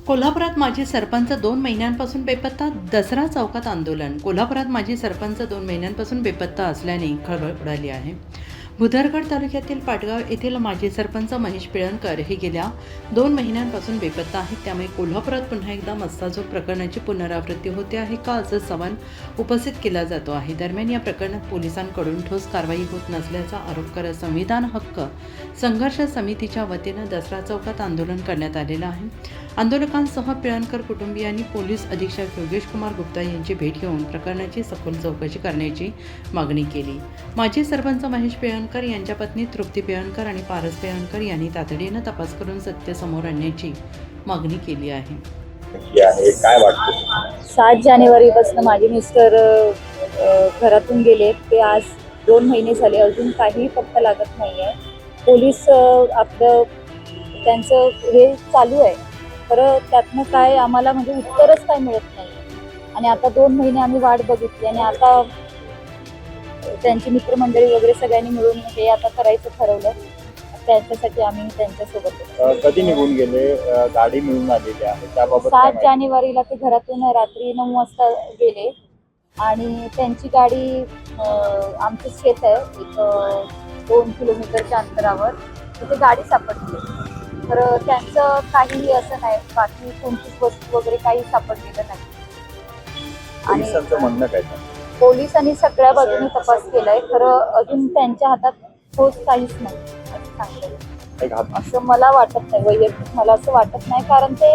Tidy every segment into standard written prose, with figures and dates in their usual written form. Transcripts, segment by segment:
कोल्हापुरात माजी सरपंच 2 महिन्यांपासून बेपत्ता. दसरा चौकात आंदोलन. कोल्हापुरात माजी सरपंच 2 महिन्यांपासून बेपत्ता असल्याने खळबळ उडाली आहे. भुदरगड तालुक्यातील पाटगाव येथील माजी सरपंच महेश पिळणकर हे गेल्या 2 महिन्यांपासून बेपत्ता आहेत. त्यामुळे कोल्हापुरात पुन्हा एकदा मस्साजोग प्रकरणाची पुनरावृत्ती होते आहे का, असा सवाल उपस्थित केला जातो आहे. दरम्यान या प्रकरणात पोलिसांकडून ठोस कारवाई होत नसल्याचा आरोप करत संविधान हक्क संघर्ष समितीच्या वतीनं दसरा चौकात आंदोलन करण्यात आलेलं आहे. आंदोलकांसह पिळणकर कुटुंबियांनी पोलीस अधीक्षक योगेश कुमार गुप्ता यांची भेट घेऊन प्रकरणाची सखोल चौकशी करण्याची मागणी केली. माजी सरपंच महेश पिळणकर यांच्या पत्नी तृप्ती पिळणकर आणि पारस पिळणकर यांनी तातडीनं तपास करून सत्य समोर आणण्याची मागणी केली आहे. काय वाटतं? 7 जानेवारीपासून माझे मिस्टर घरातून गेले. ते आज 2 महिने झाले, अजून काही पत्ता लागत नाही आहे. पोलीस आपलं त्यांचं हे चालू आहे, खरं त्यातनं काय आम्हाला म्हणजे उत्तरच काय मिळत नाही. आणि आता 2 महिने आम्ही वाट बघितली आणि आता त्यांची मित्रमंडळी वगैरे सगळ्यांनी मिळून हे आता करायचं ठरवलं. त्यांच्यासाठी आम्ही त्यांच्यासोबत कधी निघून गेले? गाडी मिळून आलेली आहे त्याबाबत 7 जानेवारीला ते घरातून रात्री 9 वाजता गेले आणि त्यांची गाडी आमचं शेत आहे एक 2 किलोमीटरच्या अंतरावर, तिथे गाडी सापडली. तर त्यांचं काहीही असं नाही, बाकी कोणतीच वस्तू वगैरे काही सापडलेलं नाही. पोलिसांचं म्हणणं काय? पोलिसांनी सगळ्या बाजूने तपास केलाय, खरं अजून त्यांच्या हातात ठोस काहीच नाही असं सांगते. असं मला वाटत नाही, वैयक्तिक मला असं वाटत नाही, कारण ते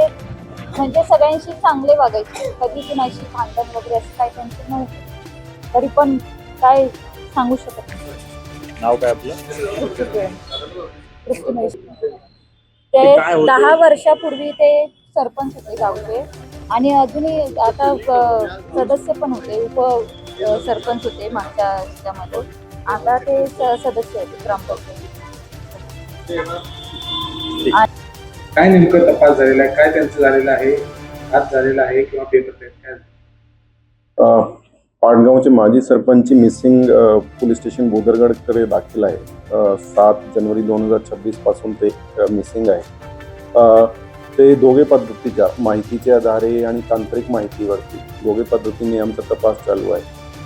म्हणजे सगळ्यांशी चांगले वागायचे, कधी कुणाशी भांडण वगैरे असं काही त्यांचं नव्हतं. तरी पण काय सांगू शकत नाही. नाव काय आपलं? तृप्ती महेश. ते 10 वर्षापूर्वी ते सरपंच होते गावचे आणि अजूनही आता सदस्य पण होते, उप सरपंच होते मागच्या ह्याच्यामध्ये. आता ते सदस्य होते ग्रामपंचायत. काय नेमकं तपास झालेला आहे? काय त्यांचं झालेलं आहे? घात झालेला आहे किंवा पेपर काय? पाटगावचे माजी सरपंच मिसिंग पोलीस स्टेशन भुदरगडकडे दाखल आहे. 7 जानेवारी 2026 पासून ते मिसिंग आहे. ते दोघे पद्धतीच्या माहितीच्या आधारे आणि तांत्रिक माहितीवरती दोघे पद्धतीने आमचा तपास चालू आहे.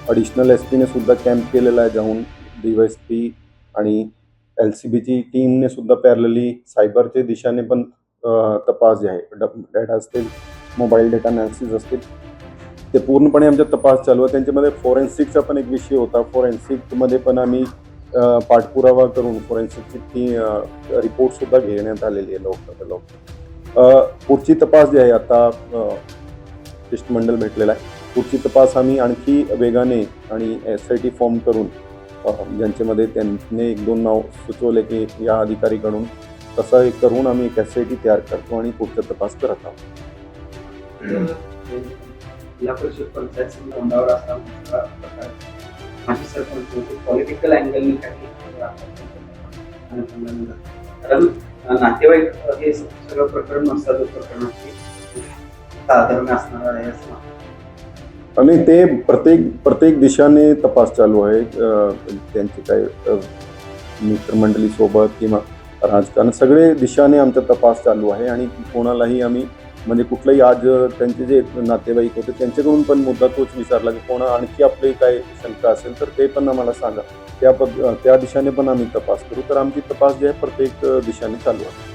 ॲडिशनल एसपीने सुद्धा कॅम्प केलेला आहे, जाऊन DYSP आणि LCBची टीमने सुद्धा पॅरलली सायबरच्या दिशेने पण तपास जे आहे, डेटा असतील, मोबाईल डेटा अनालिसिस असतील, ते पूर्णपणे आमचा तपास चालू आहे. त्यांच्यामध्ये फोरेन्सिकचा पण एक विषय होता. फोरेन्सिकमध्ये पण आम्ही पाठपुरावा करून फोरेन्सिकची रिपोर्टसुद्धा घेण्यात आलेली आहे लवकर. पुढची तपास जी आहे, आता शिष्टमंडळ भेटलेला आहे. पुढची तपास आम्ही आणखी वेगाने आणि SIT फॉर्म करून ज्यांच्यामध्ये त्यांनी 1-2 नाव सुचवले की या अधिकारीकडून तसं एक करून आम्ही एक SIT तयार करतो आणि पुढचा तपास करत आहोत. जिल्हा परिषद पंचायत समिती तोंडावर असताना माजी सरपंच पॉलिटिकल अँगलने काही कारण नातेवाईक हे सगळं प्रकरण नसतं, प्रकरणाची साधारण असणार आहे असं आणि ते प्रत्येक दिशाने तपास चालू आहे. त्यांचे काय मित्रमंडळी सोबत किंवा राजकारण सगळे दिशाने आमचा तपास चालू आहे. आणि कोणालाही आम्ही म्हणजे कुठलंही आज त्यांचे जे नातेवाईक होते त्यांच्याकडून पण मुद्दा तोच विचारला की कोणा आणखी आपली काय शंका असेल तर ते पण आम्हाला सांगा, त्या दिशेने पण आम्ही तपास करू. तर आमची तपास जे आहे प्रत्येक दिशेने चालू आहे.